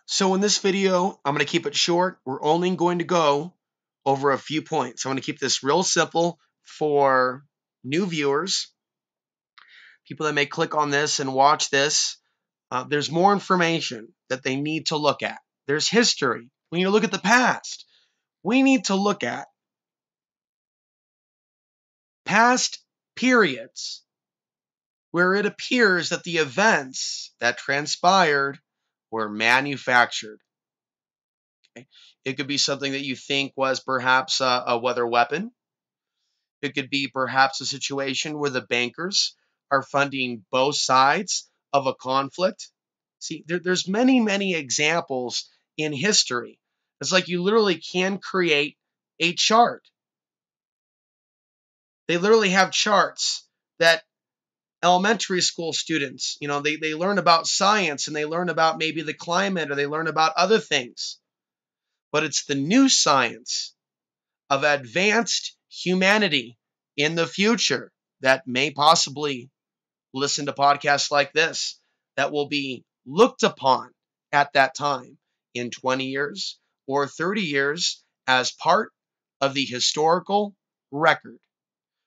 So in this video, I'm going to keep it short. We're only going to go over a few points. I'm going to keep this real simple for new viewers, people that may click on this and watch this. There's more information that they need to look at. There's history. We need to look at the past. We need to look at past periods where it appears that the events that transpired were manufactured. Okay? It could be something that you think was perhaps a weather weapon. It could be perhaps a situation where the bankers are funding both sides of a conflict. See, there's many, many examples in history. It's like you literally can create a chart. They literally have charts that elementary school students, they learn about science and they learn about maybe the climate or they learn about other things. But it's the new science of advanced humanity in the future that may possibly listen to podcasts like this that will be looked upon at that time in 20 years or 30 years as part of the historical record.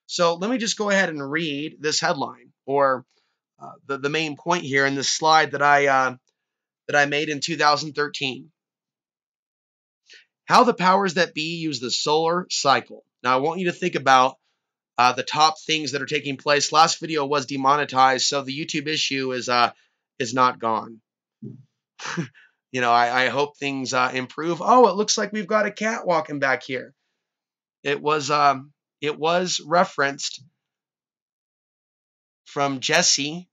So let me just go ahead and read this headline or the main point here in this slide that I made in 2013. How the powers that be use the solar cycle. Now, I want you to think about the top things that are taking place. Last video was demonetized, so the YouTube issue is not gone. I hope things improve. Oh, it looks like we've got a cat walking back here. It was referenced from Jesse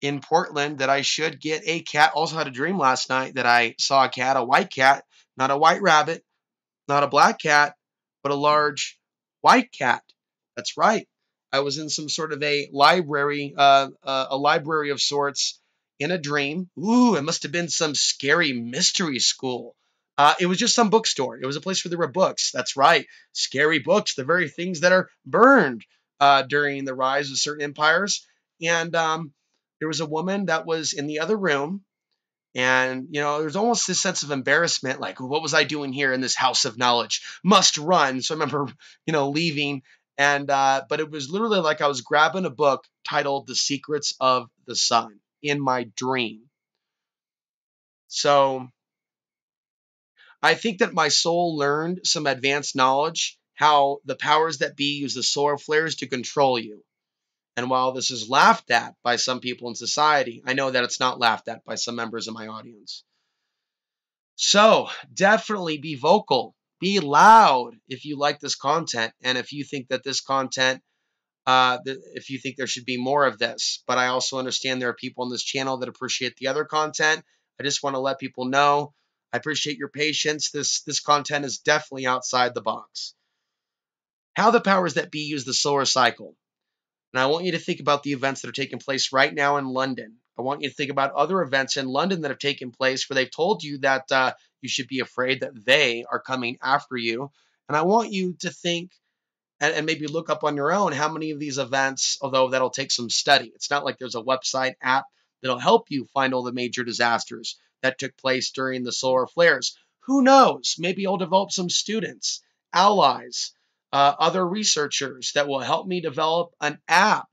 in Portland that I should get a cat. Also had a dream last night that I saw a cat, a white cat, not a white rabbit, not a black cat, but a large white cat. That's right. I was in some sort of a library of sorts in a dream. Ooh, it must have been some scary mystery school. It was just some bookstore. It was a place where there were books. That's right. Scary books, the very things that are burned during the rise of certain empires. And there was a woman that was in the other room. And, there's almost this sense of embarrassment, like, what was I doing here in this house of knowledge? Must run. So I remember, leaving. And, but it was literally like I was grabbing a book titled The Secrets of the Sun in my dream. So I think that my soul learned some advanced knowledge, how the powers that be use the solar flares to control you. And while this is laughed at by some people in society, I know that it's not laughed at by some members of my audience. So definitely be vocal, be loud if you like this content. And if you think that this content, if you think there should be more of this, but I also understand there are people on this channel that appreciate the other content. I just want to let people know I appreciate your patience. This content is definitely outside the box. How the powers that be use the solar cycle. And I want you to think about the events that are taking place right now in London. I want you to think about other events in London that have taken place where they've told you that you should be afraid that they are coming after you. And I want you to think and maybe look up on your own how many of these events, although that'll take some study. It's not like there's a website app that'll help you find all the major disasters that took place during the solar flares. Who knows? Maybe I'll develop some students, allies, other researchers that will help me develop an app.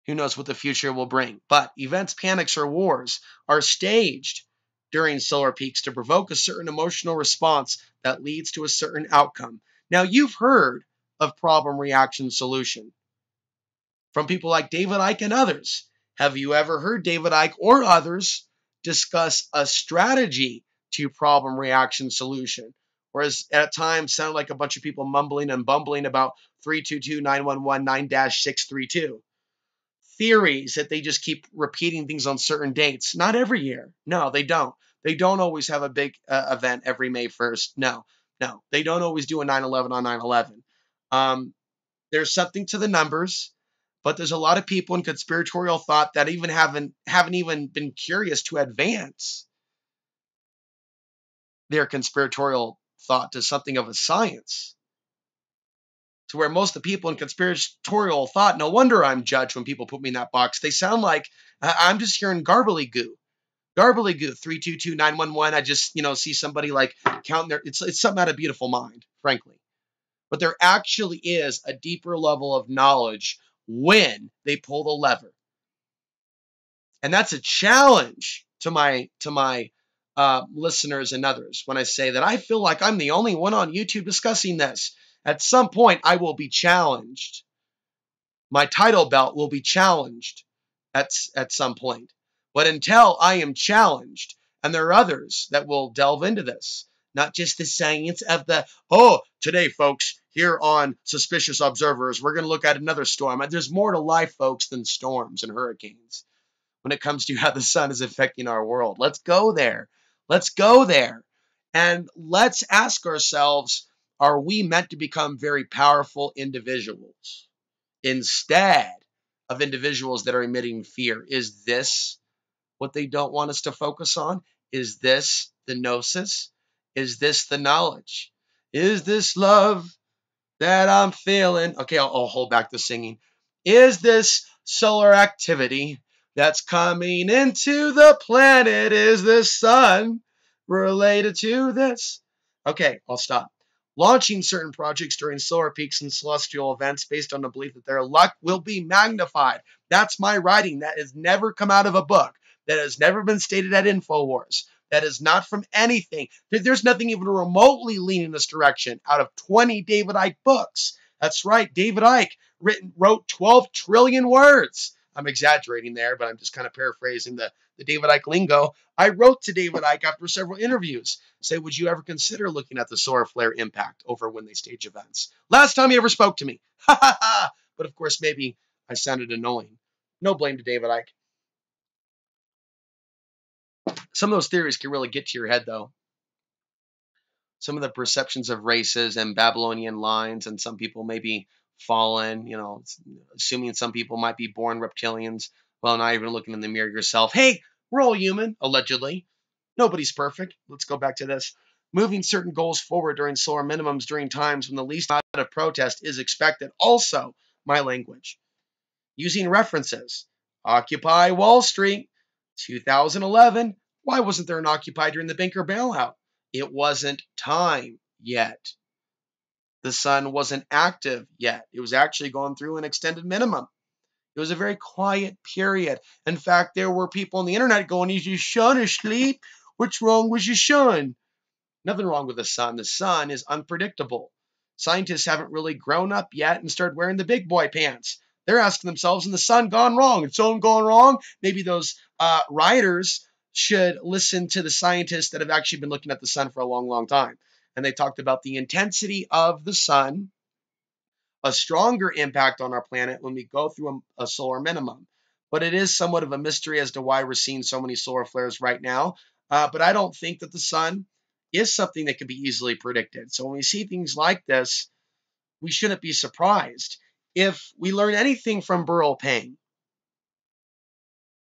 Who knows what the future will bring? But events, panics, or wars are staged during solar peaks to provoke a certain emotional response that leads to a certain outcome. Now, you've heard of problem, reaction, solution from people like David Icke and others. Have you ever heard David Icke or others discuss a strategy to problem, reaction, solution? Whereas at times sounded like a bunch of people mumbling and bumbling about 322-911-9-632. Theories that they just keep repeating things on certain dates. Not every year. No, they don't. They don't always have a big event every May 1st. No. They don't always do a 9/11 on 9/11. There's something to the numbers, but there's a lot of people in conspiratorial thought that even haven't even been curious to advance their conspiratorial thought to something of a science. To where most of the people in conspiratorial thought, no wonder I'm judged when people put me in that box. They sound like I'm just hearing garbly goo. Garbly 322911. I just, see somebody like counting their, it's something out of Beautiful Mind, frankly. But there actually is a deeper level of knowledge when they pull the lever. And that's a challenge to my listeners and others when I say that I feel like I'm the only one on YouTube discussing this. At some point, I will be challenged. My title belt will be challenged at some point. But until I am challenged, and there are others that will delve into this, not just the science of today, folks, here on Suspicious Observers, we're going to look at another storm. There's more to life, folks, than storms and hurricanes when it comes to how the sun is affecting our world. Let's go there. Let's go there. And let's ask ourselves, are we meant to become very powerful individuals instead of individuals that are emitting fear? Is this what they don't want us to focus on? Is this the gnosis? Is this the knowledge? Is this love that I'm feeling? Okay, I'll hold back the singing. Is this solar activity that's coming into the planet? Is the sun related to this? Okay, I'll stop. Launching certain projects during solar peaks and celestial events based on the belief that their luck will be magnified. That's my writing. That has never come out of a book. That has never been stated at InfoWars. That is not from anything. There's nothing even remotely leaning this direction out of 20 David Icke books. That's right. David Icke wrote 12 trillion words. I'm exaggerating there, but I'm just kind of paraphrasing the David Icke lingo. I wrote to David Icke after several interviews. Say, would you ever consider looking at the solar flare impact over when they stage events? Last time he ever spoke to me. Ha ha ha. But of course, maybe I sounded annoying. No blame to David Icke. Some of those theories can really get to your head, though. Some of the perceptions of races and Babylonian lines, and some people may be fallen, assuming some people might be born reptilians. Well, not even looking in the mirror yourself. Hey, we're all human, allegedly. Nobody's perfect. Let's go back to this. Moving certain goals forward during solar minimums during times when the least amount of protest is expected. Also, my language. Using references. Occupy Wall Street, 2011. Why wasn't there an Occupy during the banker bailout? It wasn't time yet. The sun wasn't active yet. It was actually going through an extended minimum. It was a very quiet period. In fact, there were people on the internet going, is your sun asleep? What's wrong with your sun? Nothing wrong with the sun. The sun is unpredictable. Scientists haven't really grown up yet and started wearing the big boy pants. They're asking themselves, is the sun gone wrong? It's sun gone wrong? Maybe those writers should listen to the scientists that have actually been looking at the sun for a long, long time. And they talked about the intensity of the sun, a stronger impact on our planet when we go through a solar minimum. But it is somewhat of a mystery as to why we're seeing so many solar flares right now. But I don't think that the sun is something that can be easily predicted. So when we see things like this, we shouldn't be surprised. If we learn anything from Burl Pang,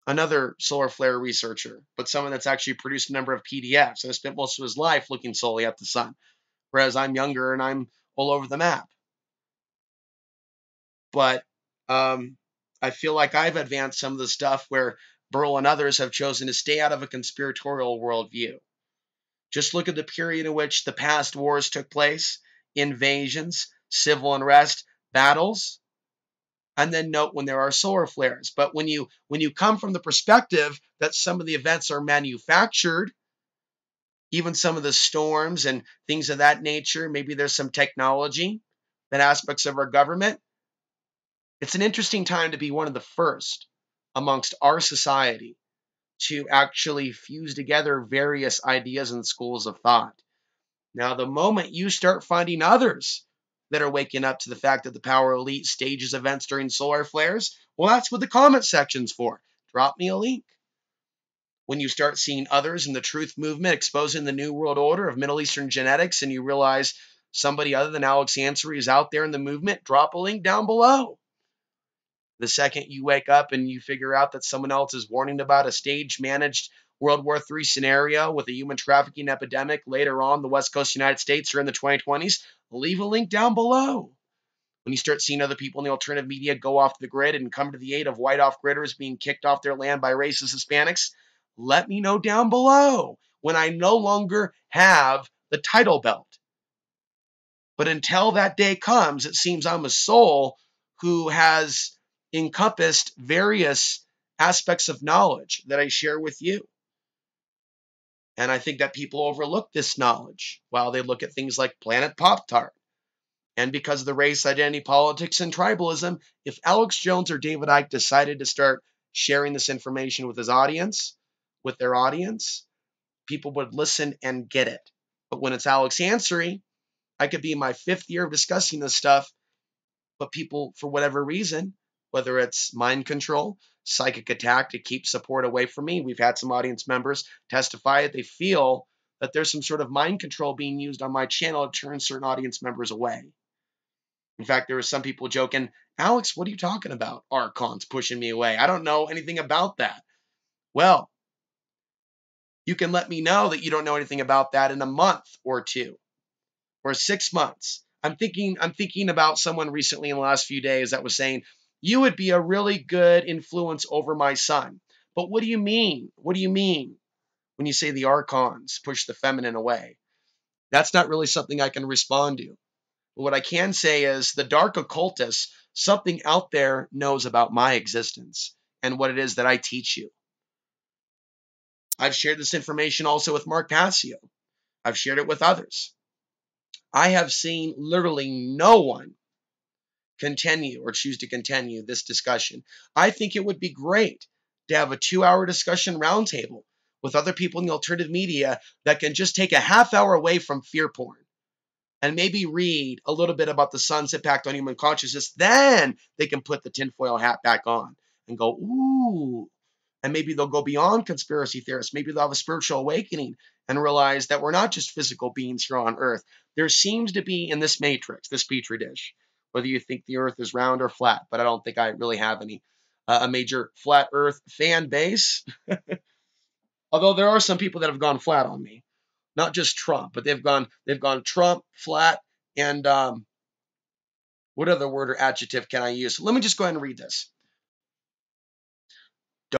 another solar flare researcher, but someone that's actually produced a number of PDFs and has spent most of his life looking solely at the sun, whereas I'm younger and I'm all over the map. But I feel like I've advanced some of the stuff where Burl and others have chosen to stay out of a conspiratorial worldview. Just look at the period in which the past wars took place, invasions, civil unrest, battles, and then note when there are solar flares. But when you come from the perspective that some of the events are manufactured, even some of the storms and things of that nature, maybe there's some technology that aspects of our government. It's an interesting time to be one of the first amongst our society to actually fuse together various ideas and schools of thought. Now, the moment you start finding others that are waking up to the fact that the power elite stages events during solar flares, well, that's what the comment section's for. Drop me a link. When you start seeing others in the truth movement exposing the new world order of Middle Eastern genetics and you realize somebody other than Alex Ansary is out there in the movement, drop a link down below. The second you wake up and you figure out that someone else is warning about a stage-managed World War III scenario with a human trafficking epidemic later on the West Coast United States or in the 2020s, leave a link down below. When you start seeing other people in the alternative media go off the grid and come to the aid of white off-gridders being kicked off their land by racist Hispanics, let me know down below when I no longer have the title belt. But until that day comes, it seems I'm a soul who has encompassed various aspects of knowledge that I share with you. And I think that people overlook this knowledge while they look at things like Planet Pop-Tart. And because of the race, identity, politics, and tribalism, if Alex Jones or David Icke decided to start sharing this information with his audience, with their audience, people would listen and get it. But when it's Alex Ansary, I could be in my 5th year of discussing this stuff, but people, for whatever reason, whether it's mind control, psychic attack to keep support away from me, we've had some audience members testify that they feel that there's some sort of mind control being used on my channel to turn certain audience members away. In fact, there were some people joking, Alex, what are you talking about? Archons pushing me away. I don't know anything about that. Well, you can let me know that you don't know anything about that in a month or 2 or 6 months. I'm thinking about someone recently in the last few days that was saying, you would be a really good influence over my son. But what do you mean? What do you mean when you say the archons push the feminine away? That's not really something I can respond to. But what I can say is the dark occultists, something out there knows about my existence and what it is that I teach you. I've shared this information also with Mark Passio. I've shared it with others. I have seen literally no one continue or choose to continue this discussion. I think it would be great to have a 2-hour discussion roundtable with other people in the alternative media that can just take a half hour away from fear porn and maybe read a little bit about the sun's impact on human consciousness. Then they can put the tinfoil hat back on and go, ooh. And maybe they'll go beyond conspiracy theorists. Maybe they'll have a spiritual awakening and realize that we're not just physical beings here on Earth. There seems to be in this matrix, this petri dish, whether you think the Earth is round or flat, but I don't think I really have any a major flat Earth fan base. Although there are some people that have gone flat on me, not just Trump, but they've gone Trump flat and what other word or adjective can I use? Let me just go ahead and read this.